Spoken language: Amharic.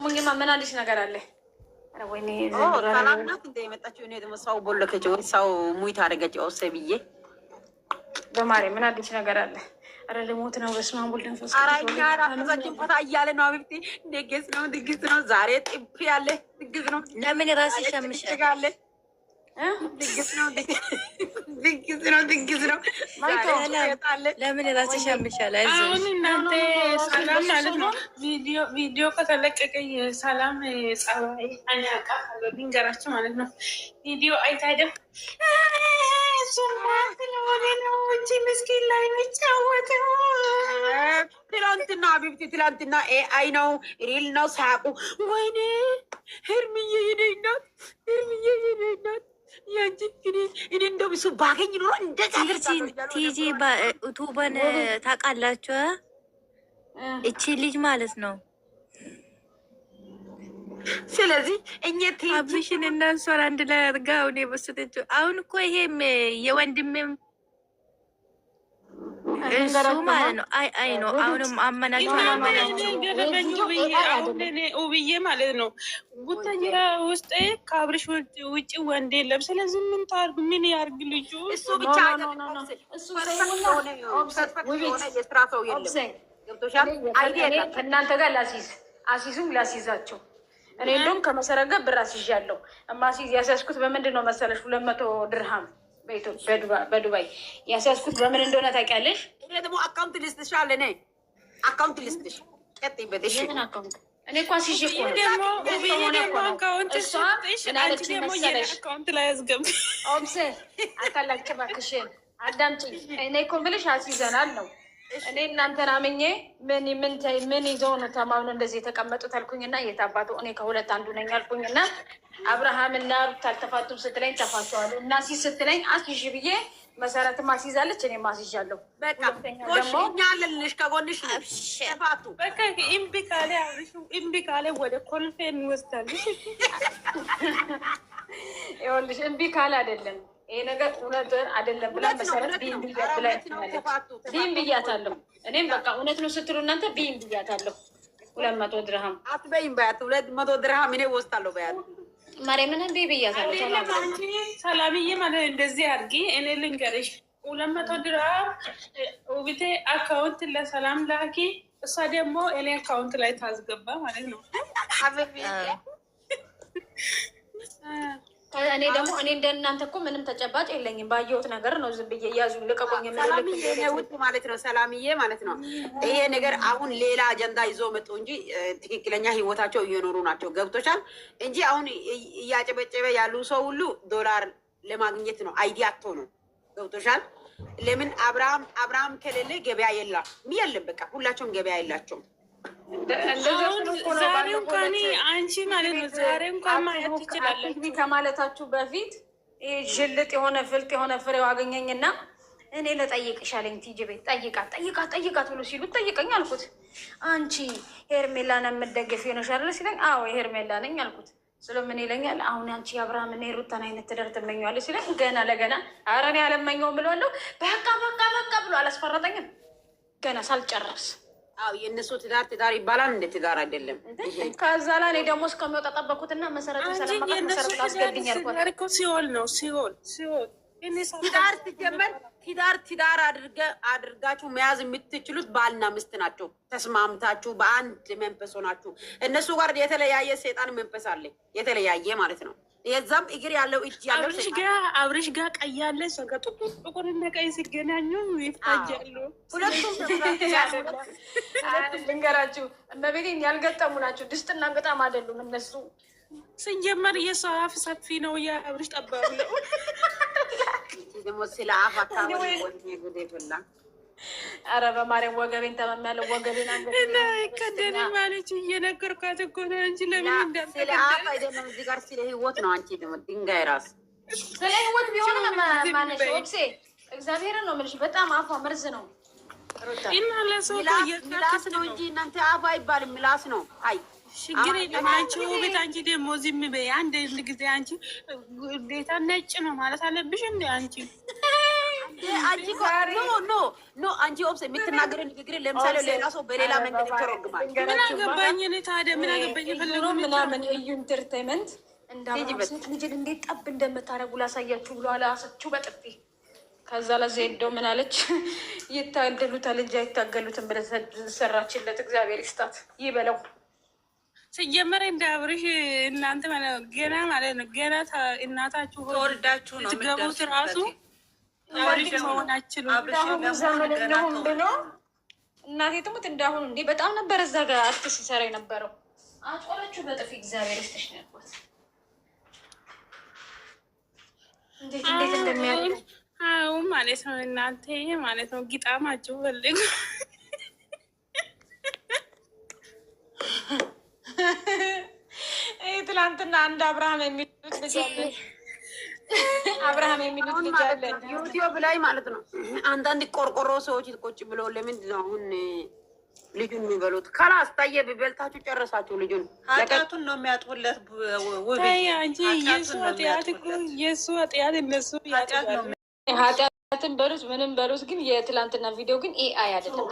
ሙኝማ ምን አዲስ ነገር አለ? ወይኔ ሰላም ናት እንደ የመጣችው እኔ ደግሞ ሰው ቦለከች ወይ ሰው ሙይት አደረገች ኦሰ ብዬ በማርያም ምን አዲስ ነገር አለ? አረ ልሞት ነው። በስመ አብ ወልድ መንፈስ ቅዱስ። አራኛ ራሳችን ፈታ እያለ ነው። አብቲ ድግስ ነው ድግስ ነው። ዛሬ ጥፍ ያለ ድግስ ነው። ለምን ራስሽ ሸምሻለ? ድግስ ነው ድግስ ነው ድግስ ነው። ለምን ራስሽ ሸምሻለ? አሁን እናንተ ሰላም ማለት ነው። ቪዲዮ ከተለቀቀ ሰላም ጸባይ አኛቃ ልንገራችሁ ማለት ነው። ቪዲዮ አይታደም ምስኪን ላይ የሚጫወተው ትላንትና አቢብቲ ትላንትና ኤአይ ነው ሪል ነው ሳቁ። ወይኔ ህርምዬ የኔናት ህርምዬ የኔናት ያንቺ እኔ እንደው እሱ ባገኝ ኖሮ ቲጂ ዩቱበን ታውቃላችሁ? እቺ ልጅ ማለት ነው። ስለዚህ እኛ አብሽን እና እሷን አንድ ላይ አድርጋ አሁን የበሰተችው አሁን እኮ ይሄም የወንድሜም እሱ ማለት ነው። አይ ነው አሁንም አመናቸው ውብዬ ማለት ነው። ቡታጅራ ውስጥ ከአብርሽ ውጭ ወንድ የለም። ስለዚህ ምን ታርግ ምን ያርግ ልጁ? እሱ ብቻ የስራ ሰው የለም። ከእናንተ ጋር አሲሱም ላሲዛቸው እኔ እንደውም ከመሰረት ጋር ብር አስይዣለሁ። እማሲዝ ያስያዝኩት በምንድን ነው መሰለሽ? 200 ድርሃም በዱባይ ያስያዝኩት በምን እንደሆነ ታውቂያለሽ? እኔ ደግሞ አካውንት ልስጥሽ አለ። እኔ አካውንት ልስጥሽ ቀጥይበት። እሺ እኔ እኮ አስይዤ እኮ ነው። አካውንት ላይ ያስገብ ኦብሴ አታላጭ እባክሽን አዳምጪኝ። እኔ እኮ ብልሽ አስይዘናል ነው እኔ እናንተን አምኜ ምን ይዘው ነው ተማምኖ እንደዚህ የተቀመጡት አልኩኝና የታባቱ እኔ ከሁለት አንዱ ነኝ አልኩኝና አብርሃም እና ሩት አልተፋቱም ስትለኝ ተፋተዋሉ እና ስትለኝ አስይዥ ብዬ መሰረትም አስይዛለች እኔም አስይዣለሁ። በቃ እኛ አለንልሽ ከጎንሽ ተፋቱ። በቃ እምቢ ካለ ወደ ኮልፌ እንወስዳለሽ። ይኸውልሽ እምቢ ካለ አይደለም ይሄ ነገር እውነት አይደለም ብላ መሰረት ቢም ብያታለሁ። እኔም በቃ እውነት ነው ስትሉ እናንተ ቢም ብያታለሁ። 200 ድርሃም አትበይም በያት። 200 ድርሃም እኔ ወስዳለሁ በያት። ማርያምን እንዴ ብያታለሁ። ሰላምዬ ማለት እንደዚህ አድርጊ። እኔ ልንገርሽ 200 ድርሃም ውብቴ አካውንት ለሰላም ላኪ፣ እሷ ደግሞ እኔ አካውንት ላይ ታስገባ ማለት ነው። እኔ ደግሞ እኔ እንደናንተ እኮ ምንም ተጨባጭ የለኝም። ባየሁት ነገር ነው ዝም ብዬ እያዙ ልቀቆኝ ውድ ማለት ነው። ሰላምዬ ማለት ነው። ይሄ ነገር አሁን ሌላ አጀንዳ ይዞ መጡ እንጂ ትክክለኛ ህይወታቸው እየኖሩ ናቸው። ገብቶሻል? እንጂ አሁን እያጨበጨበ ያሉ ሰው ሁሉ ዶላር ለማግኘት ነው። አይዲያ አቶ ነው። ገብቶሻል? ለምን አብርሃም ከሌለ ገበያ የለም። በቃ ሁላቸውም ገበያ የላቸውም። ዛሬ እንኳን አንቺ ማለት ነው ዛሬ እንኳን ማየት ትችላለች ከማለታችሁ በፊት ዥልጥ የሆነ ፍልጥ የሆነ ፍሬው አገኘኝና እኔ ለጠይቅሽ አለኝ። ቲጂ ቤት ጠይቃት ብሎ ሲሉ ጠይቀኝ አልኩት። አንቺ ሄርሜላን የምትደግፊ ሆነሽ አይደለ ሲለኝ፣ አዎ የሄርሜላ ነኝ አልኩት። ስለምን ይለኛል። አሁን አንቺ የአብርሃም እና የሩታን አይነት ትዳር ትመኘዋለሽ ሲለኝ፣ ገና ለገና ኧረ እኔ አልመኘውም ብለዋለሁ። በቃ ብሎ አላስፈረጠኝም ገና ሳልጨርስ። አዎ የእነሱ ትዳር ይባላል። እንደ ትዳር አይደለም። ከዛ ላይ እኔ ደግሞ እስከሚወጣ ጠበኩትና መሰረቱ መሰረት አስገብኝ ያልኳት ሲኦል ነው። ሲኦል ትዳር ሲጀመር ትዳር አድርጋችሁ መያዝ የምትችሉት ባልና ሚስት ናቸው። ተስማምታችሁ በአንድ መንፈስ ሆናችሁ። እነሱ ጋር የተለያየ ሰይጣን መንፈስ አለ፣ የተለያየ ማለት ነው። የዛም እግር ያለው እጅ ያለው አብርሽ ጋር ቀይ ያለ ሰው ጋር ጥቁርና ቀይ ሲገናኙ ይፋጃሉ። ሁለቱም ልንገራችሁ እመቤቴን ያልገጠሙ ናቸው። ድስትና ገጣም አይደሉም እነሱ። ስንጀመር የሰው አፍ ሰፊ ነው፣ የአብርሽ ጠባብ ነው። ደግሞ ስለ አፍ አታወሪ ጉዴ ፈላ። ኧረ በማርያም ወገቤን ተመሚያለሁ። ወገቤን እና ከደኔ ማለች እየነገርኳት እኮ ነው እንጂ ለምን እንዳትል ስለ አፍ አይደለም። እዚህ ጋር ስለ ህይወት ነው። አንቺ ደግሞ ድንጋይ ራስ ስለ ህይወት ቢሆን ማነሽ ኦብሴ እግዚአብሔርን ነው የምልሽ። በጣም አፏ መርዝ ነው። እና ለሰው ምላስ ነው እንጂ እናንተ አፍ አይባልም፣ ምላስ ነው። አይ ችግር የለም። አንቺ ውበት፣ አንቺ ደግሞ ዝም በይ። አንድ ጊዜ አንቺ ግዴታ ነጭ ነው ማለት አለብሽ እንደ አንቺ አንቺ ኖ አንቺ ኦብስ የምትናገረው ንግግር ለምሳሌ ሌላ ሰው በሌላ መንገድ ይተረጉማል። ምን አገባኝ እኔ ታዲያ ምን አገባኝ? የፈለገው ምናምን እዩ ኢንተርቴይንመንት እንዳባሰት ልጅን እንዴት ጠብ እንደምታረጉ ላሳያችሁ ብሎ አላሰችሁ በጥፊ። ከዛ ለዚህ ሄደው ምን አለች? ይታገሉታል እንጂ አይታገሉትም ብለህ ሰራችለት። እግዚአብሔር ይስጣት ይበለው። ሲጀመር እንደ አብርሽ እናንተ ገና ማለት ነው ገና እናታችሁ ተወልዳችሁ ነው ትገቡት ራሱ አብርሽ መሆናችሁ ብሎ እናቴ ትሙት እንዳሁኑ እንዴ በጣም ነበር እዛ ጋር አርቲስት ሲሰራ የነበረው። አጮለችሁ በጥፊ። እግዚአብሔር ይስጥሽ ነው ያልኳት። እንዴት እንደሚያደርግ አዎ ማለት ነው። እናንተ ማለት ነው ጊጣማችሁ ፈልጉ። ትላንትና አንድ አብርሃም የሚሉት ልጅ አለ። አብርሃም የሚሉት ልጅ አለ ዩቲዩብ ላይ ማለት ነው። አንዳንድ ቆርቆሮ ሰዎች ቁጭ ብለው ለምንድን ነው አሁን ልጁን የሚበሉት? ካላስ ታየ ቢበልታችሁ ጨረሳችሁ ልጁን። ኃጢአቱን ነው የሚያጥቡለት። አንቺ የሱ ኃጢአት እኮ የሱ ኃጢአት እነሱ ኃጢአት ነው። ኃጢአትን በሉት ምንም በሉት፣ ግን የትላንትና ቪዲዮ ግን ኤአይ አይደለም።